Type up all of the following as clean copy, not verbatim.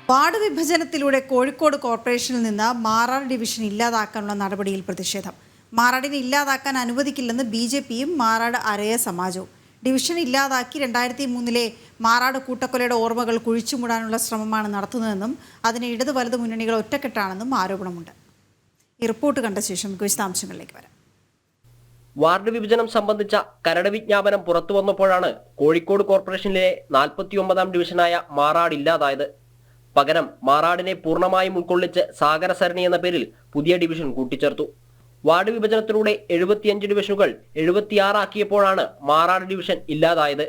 Ward വിഭജനത്തിലൂടെ Kozhikode കോർപ്പറേഷനിൽ നിന്ന് Marad division ഇല്ലാതാക്കാനുള്ള നടപടിയിൽ പ്രതിഷേധം. മാറാടിനെ ഇല്ലാതാക്കാൻ അനുവദിക്കില്ലെന്ന് BJPയും മാറാട് അരയ സമാജവും. ഡിവിഷൻ ഇല്ലാതാക്കി 2003 മാറാട് കൂട്ടക്കൊലയുടെ ഓർമ്മകൾ കുഴിച്ചുമൂടാനുള്ള ശ്രമമാണ് നടത്തുന്നതെന്നും അതിന് ഇടത് വലത് മുന്നണികൾ ഒറ്റക്കെട്ടാണെന്നും ആരോപണമുണ്ട്. ഈ റിപ്പോർട്ട് കണ്ട ശേഷം വിശദാംശങ്ങളിലേക്ക് വരാം. വാർഡ് വിഭജനം സംബന്ധിച്ച കരട് വിജ്ഞാപനം പുറത്തു വന്നപ്പോഴാണ് കോഴിക്കോട് കോർപ്പറേഷനിലെ 49ാം ഡിവിഷനായ മാറാട് ഇല്ലാതായത്. പകരം മാറാടിനെ പൂർണ്ണമായും ഉൾക്കൊള്ളിച്ച് സാഗരസരണി എന്ന പേരിൽ പുതിയ ഡിവിഷൻ കൂട്ടിച്ചേർത്തു. വാർഡ് വിഭജനത്തിലൂടെ 75 ഡിവിഷനുകൾ 76 ആക്കിയപ്പോഴാണ് മാറാട് ഡിവിഷൻ ഇല്ലാതായത്.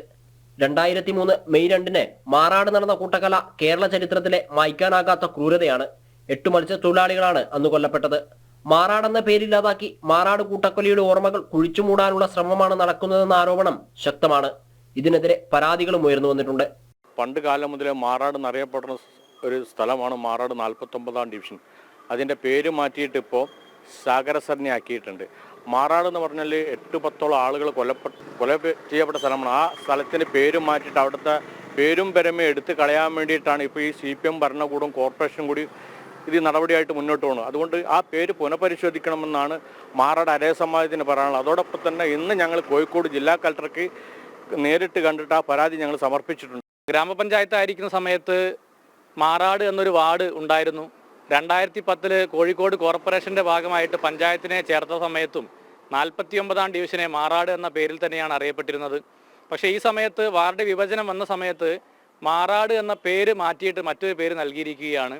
2003 മെയ് 2 മാറാട് നടന്ന കൂട്ടക്കല കേരള ചരിത്രത്തിലെ മായ്ക്കാനാകാത്ത ക്രൂരതയാണ്. 8 മത്സ്യത്തൊഴിലാളികളാണ് അന്ന് കൊല്ലപ്പെട്ടത്. മാറാടെന്ന പേരില്ലാതാക്കി മാറാട് കൂട്ടക്കൊലയുടെ ഓർമ്മകൾ കുഴിച്ചുമൂടാനുള്ള ശ്രമമാണ് നടക്കുന്നതെന്ന ആരോപണം ശക്തമാണ്. ഇതിനെതിരെ പരാതികളും ഉയർന്നു വന്നിട്ടുണ്ട്. പണ്ട് കാലം മുതലേ മാറാട് എന്നറിയപ്പെടുന്ന ഒരു സ്ഥലമാണ് മാറാട് 49ാം ഡിവിഷൻ. അതിൻ്റെ പേര് മാറ്റിയിട്ട് ഇപ്പോൾ സാഗരസരണി ആക്കിയിട്ടുണ്ട്. മാറാട് എന്ന് പറഞ്ഞാൽ 8-10 ആളുകൾ കൊല ചെയ്യപ്പെട്ട സ്ഥലമാണ്. ആ സ്ഥലത്തിൻ്റെ പേര് മാറ്റിയിട്ട് അവിടുത്തെ പേരും പെരമയും എടുത്ത് കളയാൻ വേണ്ടിയിട്ടാണ് ഇപ്പോൾ ഈ CPM ഭരണകൂടം കോർപ്പറേഷനും കൂടി ഇത് നടപടിയായിട്ട് മുന്നോട്ട് പോകുന്നത്. അതുകൊണ്ട് ആ പേര് പുനഃപരിശോധിക്കണമെന്നാണ് മാറാട് അരയ സമാജത്തിന് പറയാനുള്ളത്. അതോടൊപ്പം തന്നെ ഇന്ന് ഞങ്ങൾ കോഴിക്കോട് ജില്ലാ കളക്ടർക്ക് നേരിട്ട് കണ്ടിട്ട് ആ പരാതി ഞങ്ങൾ സമർപ്പിച്ചിട്ടുണ്ട്. ഗ്രാമപഞ്ചായത്ത് ആയിരിക്കുന്ന സമയത്ത് മാറാട് എന്നൊരു വാർഡ് ഉണ്ടായിരുന്നു. 2010 കോഴിക്കോട് കോർപ്പറേഷൻ്റെ ഭാഗമായിട്ട് പഞ്ചായത്തിനെ ചേർത്ത സമയത്തും 49ാം ഡിവിഷനെ മാറാട് എന്ന പേരിൽ തന്നെയാണ് അറിയപ്പെട്ടിരുന്നത്. പക്ഷേ ഈ സമയത്ത് വാർഡ് വിഭജനം വന്ന സമയത്ത് മാറാട് എന്ന പേര് മാറ്റിയിട്ട് മറ്റൊരു പേര് നൽകിയിരിക്കുകയാണ്.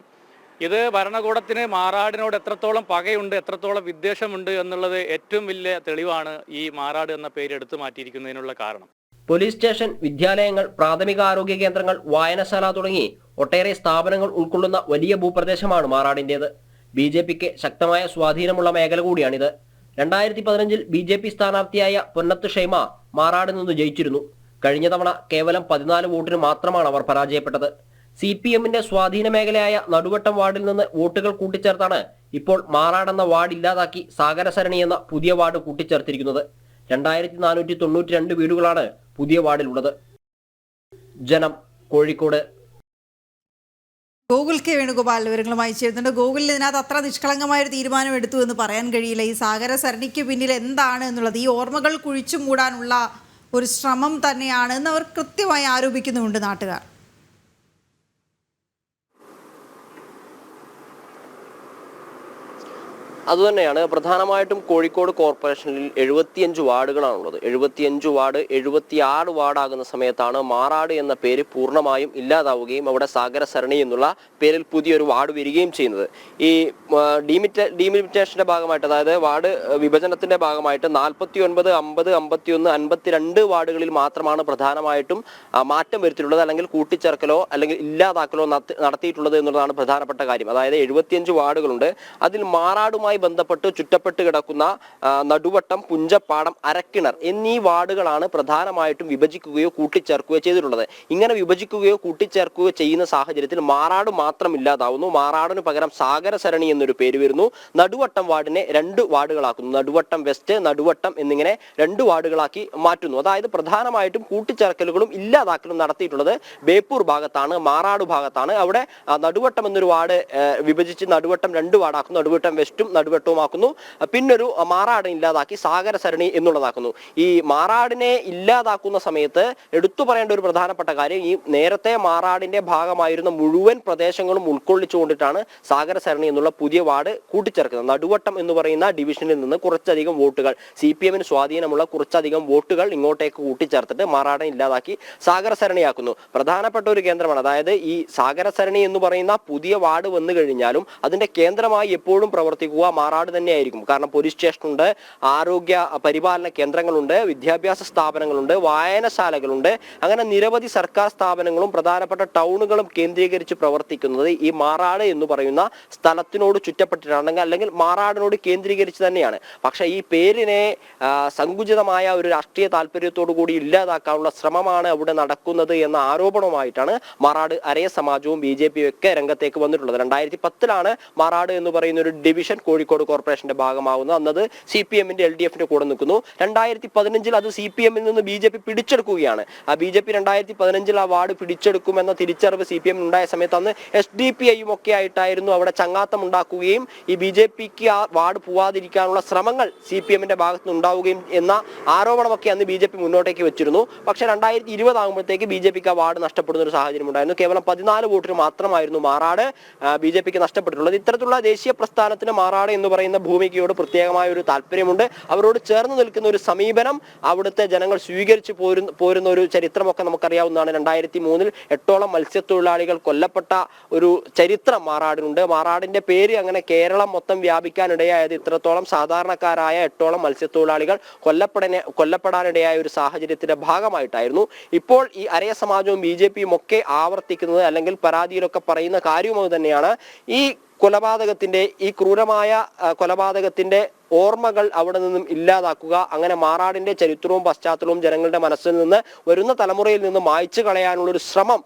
ഇത് ഭരണകൂടത്തിന് മാറാടിനോട് എത്രത്തോളം പകയുണ്ട്, എത്രത്തോളം വിദ്വേഷമുണ്ട് എന്നുള്ളത് ഏറ്റവും വലിയ തെളിവാണ് ഈ മാറാട് എന്ന പേര് എടുത്തു മാറ്റിയിരിക്കുന്നതിനുള്ള കാരണം. പോലീസ് സ്റ്റേഷൻ, വിദ്യാലയങ്ങൾ, പ്രാഥമിക ആരോഗ്യ കേന്ദ്രങ്ങൾ, വായനശാല തുടങ്ങി ഒട്ടേറെ സ്ഥാപനങ്ങൾ ഉൾക്കൊള്ളുന്ന വലിയ ഭൂപ്രദേശമാണ് മാറാടിൻ്റേത്. BJPക്ക് ശക്തമായ സ്വാധീനമുള്ള മേഖല കൂടിയാണിത്. 2015 BJP സ്ഥാനാർത്ഥിയായ പൊന്നത്ത് ഷൈമ മാറാടിൽ നിന്ന് ജയിച്ചിരുന്നു. കഴിഞ്ഞ തവണ കേവലം 14 വോട്ടിന് മാത്രമാണ് അവർ പരാജയപ്പെട്ടത്. CPMന്റെ സ്വാധീന മേഖലയായ നടുവട്ടം വാർഡിൽ നിന്ന് വോട്ടുകൾ കൂട്ടിച്ചേർത്താണ് ഇപ്പോൾ മാറാടെന്ന വാർഡ് ഇല്ലാതാക്കി സാഗരസരണി എന്ന പുതിയ വാർഡ് കൂട്ടിച്ചേർത്തിരിക്കുന്നത്. 2492 വീടുകളാണ് പുതിയ വാർഡിലുള്ളത്. ജനം, കോഴിക്കോട്. ഗോകുൽ K. വേണുഗോപാൽ വിവരങ്ങളുമായി ചേരുന്നുണ്ട്. ഗോകുലിന് ഇതിനകത്ത് അത്ര നിഷ്കളങ്കമായൊരു തീരുമാനം എടുത്തു എന്ന് പറയാൻ കഴിയില്ല. ഈ സാഗരസരണിക്ക് പിന്നിൽ എന്താണ് എന്നുള്ളത്, ഈ ഓർമ്മകൾ കുഴിച്ചു മൂടാനുള്ള ഒരു ശ്രമം തന്നെയാണ് എന്ന് അവർ കൃത്യമായി ആരോപിക്കുന്നുമുണ്ട് നാട്ടുകാർ. അതുതന്നെയാണ് പ്രധാനമായിട്ടും കോഴിക്കോട് കോർപ്പറേഷനിൽ 75 വാർഡുകളാണുള്ളത്. 75 വാർഡ് 76 വാർഡാകുന്ന സമയത്താണ് മാറാട് എന്ന പേര് പൂർണ്ണമായും ഇല്ലാതാവുകയും അവിടെ സാഗരസരണി എന്നുള്ള പേരിൽ പുതിയൊരു വാർഡ് വരികയും ചെയ്യുന്നത്. ഈ ഡീലിമിറ്റേഷന്റെ ഭാഗമായിട്ട്, അതായത് വാർഡ് വിഭജനത്തിന്റെ ഭാഗമായിട്ട് 49, 50, 51, 52 വാർഡുകളിൽ മാത്രമാണ് പ്രധാനമായിട്ടും മാറ്റം വരുത്തിയിട്ടുള്ളത്, അല്ലെങ്കിൽ കൂട്ടിച്ചേർക്കലോ അല്ലെങ്കിൽ ഇല്ലാതാക്കലോ നടത്തിയിട്ടുള്ളത് എന്നുള്ളതാണ് പ്രധാനപ്പെട്ട കാര്യം. അതായത് 75 വാർഡുകളുണ്ട്. അതിൽ മാറാടുമായി ബന്ധപ്പെട്ട് ചുറ്റപ്പെട്ട് കിടക്കുന്ന നടുവട്ടം, പുഞ്ചപ്പാടം, അരക്കിണർ എന്നീ വാർഡുകളാണ് പ്രധാനമായിട്ടും വിഭജിക്കുകയോ കൂട്ടിച്ചേർക്കുകയോ ചെയ്തിട്ടുള്ളത്. ഇങ്ങനെ വിഭജിക്കുകയോ കൂട്ടിച്ചേർക്കുകയോ ചെയ്യുന്ന സാഹചര്യത്തിൽ മാറാട് മാത്രം ഇല്ലാതാവുന്നു. മാറാടിന് പകരം സാഗരസരണി എന്നൊരു പേര് വരുന്നു. നടുവട്ടം വാർഡിനെ 2 വാർഡുകളാക്കുന്നു. നടുവട്ടം വെസ്റ്റ്, നടുവട്ടം എന്നിങ്ങനെ 2 വാർഡുകളാക്കി മാറ്റുന്നു. അതായത് പ്രധാനമായിട്ടും കൂട്ടിച്ചേർക്കലുകളും ഇല്ലാതാക്കലും നടത്തിയിട്ടുള്ളത് ബേപ്പൂർ ഭാഗത്താണ്, മാറാട് ഭാഗത്താണ്. അവിടെ നടുവട്ടം എന്നൊരു വാർഡ് വിഭജിച്ച് നടുവട്ടം 2 വാർഡാക്കുന്നു. നടുവട്ടം വെസ്റ്റും നടുവട്ടവുമാക്കുന്നു. പിന്നൊരു മാറാടിനെ ഇല്ലാതാക്കി സാഗരസരണി എന്നുള്ളതാക്കുന്നു. ഈ മാറാടിനെ ഇല്ലാതാക്കുന്ന സമയത്ത് എടുത്തു പറയേണ്ട ഒരു പ്രധാനപ്പെട്ട കാര്യം, ഈ നേരത്തെ മാറാടിന്റെ ഭാഗമായിരുന്ന മുഴുവൻ പ്രദേശങ്ങളും ഉൾക്കൊള്ളിച്ചുകൊണ്ടിട്ടാണ് സാഗരസരണി എന്നുള്ള പുതിയ വാർഡ് കൂട്ടിച്ചേർക്കുന്നത്. നടുവട്ടം എന്ന് പറയുന്ന ഡിവിഷനിൽ നിന്ന് കുറച്ചധികം വോട്ടുകൾ, CPMന് സ്വാധീനമുള്ള കുറച്ചധികം വോട്ടുകൾ ഇങ്ങോട്ടേക്ക് കൂട്ടിച്ചേർത്തിട്ട് മാറാടിനെ ഇല്ലാതാക്കി സാഗരസരണിയാക്കുന്നു. പ്രധാനപ്പെട്ട ഒരു കേന്ദ്രമാണ്. അതായത് ഈ സാഗരസരണി എന്ന് പറയുന്ന പുതിയ വാർഡ് വന്നു കഴിഞ്ഞാലും അതിന്റെ കേന്ദ്രമായി എപ്പോഴും പ്രവർത്തിക്കുക മാറാട് തന്നെയായിരിക്കും. കാരണം പോലീസ് സ്റ്റേഷനുണ്ട്, ആരോഗ്യ പരിപാലന കേന്ദ്രങ്ങളുണ്ട്, വിദ്യാഭ്യാസ സ്ഥാപനങ്ങളുണ്ട്, വായനശാലകളുണ്ട്. അങ്ങനെ നിരവധി സർക്കാർ സ്ഥാപനങ്ങളും പ്രധാനപ്പെട്ട ടൗണുകളും കേന്ദ്രീകരിച്ച് പ്രവർത്തിക്കുന്നത് ഈ മാറാട് എന്ന് പറയുന്ന സ്ഥലത്തിനോട് ചുറ്റപ്പെട്ടിട്ടാണെങ്കിൽ അല്ലെങ്കിൽ മാറാടിനോട് കേന്ദ്രീകരിച്ച് തന്നെയാണ്. പക്ഷെ ഈ പേരിനെ സങ്കുചിതമായ ഒരു രാഷ്ട്രീയ താല്പര്യത്തോടു കൂടി ഇല്ലാതാക്കാനുള്ള ശ്രമമാണ് അവിടെ നടക്കുന്നത് എന്ന ആരോപണവുമായിട്ടാണ് മാറാട് അരയ സമാജവും BJPയും ഒക്കെ രംഗത്തേക്ക് വന്നിട്ടുള്ളത്. 2010 മാറാട് എന്ന് പറയുന്ന ഒരു ഡിവിഷൻ കോഴിക്കോട് കോഴിക്കോട് കോർപ്പറേഷന്റെ ഭാഗമാകുന്നത്. അന്നത് CPM-ന്റെ LDF-ന്റെ കൂടെ നിൽക്കുന്നു. 2015 അത് CPM-ൽ നിന്ന് BJP പിടിച്ചെടുക്കുകയാണ്. ആ BJP 2015 ആ വാർഡ് പിടിച്ചെടുക്കുമെന്ന തിരിച്ചറിവ് CPM ഉണ്ടായ സമയത്ത് അന്ന് SDPI-യും ഒക്കെ ആയിട്ടായിരുന്നു അവിടെ ചങ്ങാത്തം ഉണ്ടാക്കുകയും ഈ BJP-ക്ക് ആ വാർഡ് പോവാതിരിക്കാനുള്ള ശ്രമങ്ങൾ CPM-ന്റെ ഭാഗത്ത് ഉണ്ടാവുകയും എന്ന ആരോപണമൊക്കെ അന്ന് BJP മുന്നോട്ടേക്ക് വെച്ചിരുന്നു. പക്ഷേ 2020 ആകുമ്പോഴത്തേക്ക് BJP-ക്ക് ആ വാർഡ് നഷ്ടപ്പെടുന്ന ഒരു സാഹചര്യം ഉണ്ടായിരുന്നു. കേവലം 14 വോട്ടിന് മാത്രമായിരുന്നു മാറാട് BJP-ക്ക് നഷ്ടപ്പെട്ടിട്ടുള്ളത്. ഇത്തരത്തിലുള്ള ദേശീയ പ്രസ്ഥാനത്തിന് മാറാട് എന്ന് പറയുന്ന ഭൂമികയോട് പ്രത്യേകമായ ഒരു താല്പര്യമുണ്ട്. അവരോട് ചേർന്ന് നിൽക്കുന്ന ഒരു സമീപനം അവിടുത്തെ ജനങ്ങൾ സ്വീകരിച്ചു പോരുന്ന ഒരു ചരിത്രമൊക്കെ നമുക്കറിയാവുന്നതാണ്. 2003 8ഓളം മത്സ്യത്തൊഴിലാളികൾ കൊല്ലപ്പെട്ട ഒരു ചരിത്രം മാറാടിനുണ്ട്. മാറാടിന്റെ പേര് അങ്ങനെ കേരളം മൊത്തം വ്യാപിക്കാനിടയായത് ഇത്രത്തോളം സാധാരണക്കാരായ 8ഓളം മത്സ്യത്തൊഴിലാളികൾ കൊല്ലപ്പെടാനിടയായ ഒരു സാഹചര്യത്തിന്റെ ഭാഗമായിട്ടായിരുന്നു. ഇപ്പോൾ ഈ അരയ സമാജവും BJP-യും ഒക്കെ ആവർത്തിക്കുന്നത് അല്ലെങ്കിൽ പരാതിയിലൊക്കെ പറയുന്ന കാര്യവും അത് തന്നെയാണ്. ഈ കൊലപാതകത്തിന്റെ ഈ ക്രൂരമായ കൊലപാതകത്തിന്റെ ഓർമ്മകൾ അവിടെ നിന്നും ഇല്ലാതാക്കുക, അങ്ങനെ മാറാടിന്റെ ചരിത്രവും പശ്ചാത്തലവും ജനങ്ങളുടെ മനസ്സിൽ നിന്ന് വരുന്ന തലമുറയിൽ നിന്ന് മായ്ച്ചു കളയാനുള്ളൊരു ശ്രമം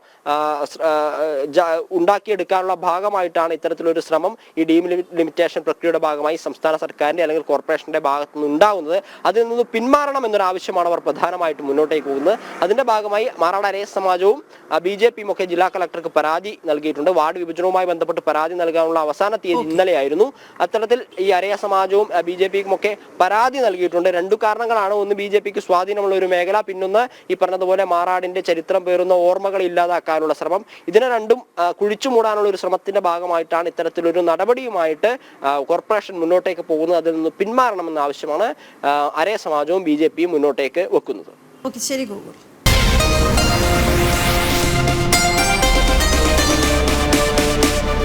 ഉണ്ടാക്കിയെടുക്കാനുള്ള ഭാഗമായിട്ടാണ് ഇത്തരത്തിലൊരു ശ്രമം ഈ ഡീലിമിറ്റേഷൻ പ്രക്രിയയുടെ ഭാഗമായി സംസ്ഥാന സർക്കാരിന്റെ അല്ലെങ്കിൽ കോർപ്പറേഷന്റെ ഭാഗത്തു നിന്ന് ഉണ്ടാകുന്നത്. അതിൽ നിന്ന് പിന്മാറണം എന്നൊരു ആവശ്യമാണ് അവർ പ്രധാനമായിട്ടും മുന്നോട്ടേക്ക് പോകുന്നത്. അതിന്റെ ഭാഗമായി മാറാട് അരയ സമാജവും BJP-യും ഒക്കെ ജില്ലാ കളക്ടർക്ക് പരാതി നൽകിയിട്ടുണ്ട്. വാർഡ് വിഭജനവുമായി ബന്ധപ്പെട്ട് പരാതി നൽകാനുള്ള അവസാന തീയതി ഇന്നലെയായിരുന്നു. അത്തരത്തിൽ ഈ അരയ സമാജവും BJP-ക്കും ഒക്കെ പരാതി നൽകിയിട്ടുണ്ട്. രണ്ടു കാരണങ്ങളാണ്. ഒന്ന്, BJP-ക്ക് സ്വാധീനമുള്ള ഒരു മേഖല, പിന്നൊന്ന് ഈ പറഞ്ഞതുപോലെ മാറാടിന്റെ ചരിത്രം പേറുന്ന ഓർമ്മകൾ ഇല്ലാതാക്കാനുള്ള ശ്രമം. ഇതിനെ രണ്ടും കുഴിച്ചു മൂടാനുള്ള ഒരു ശ്രമത്തിന്റെ ഭാഗമായിട്ടാണ് ഇത്തരത്തിലൊരു നടപടിയുമായിട്ട് കോർപ്പറേഷൻ മുന്നോട്ടേക്ക് പോകുന്നത്. അതിൽ നിന്ന് പിന്മാറണമെന്ന ആവശ്യമാണ് അരയ സമാജവും BJP-യും മുന്നോട്ടേക്ക് വെക്കുന്നത്. ഓക്കെ, ശരി ഗോകുൽ.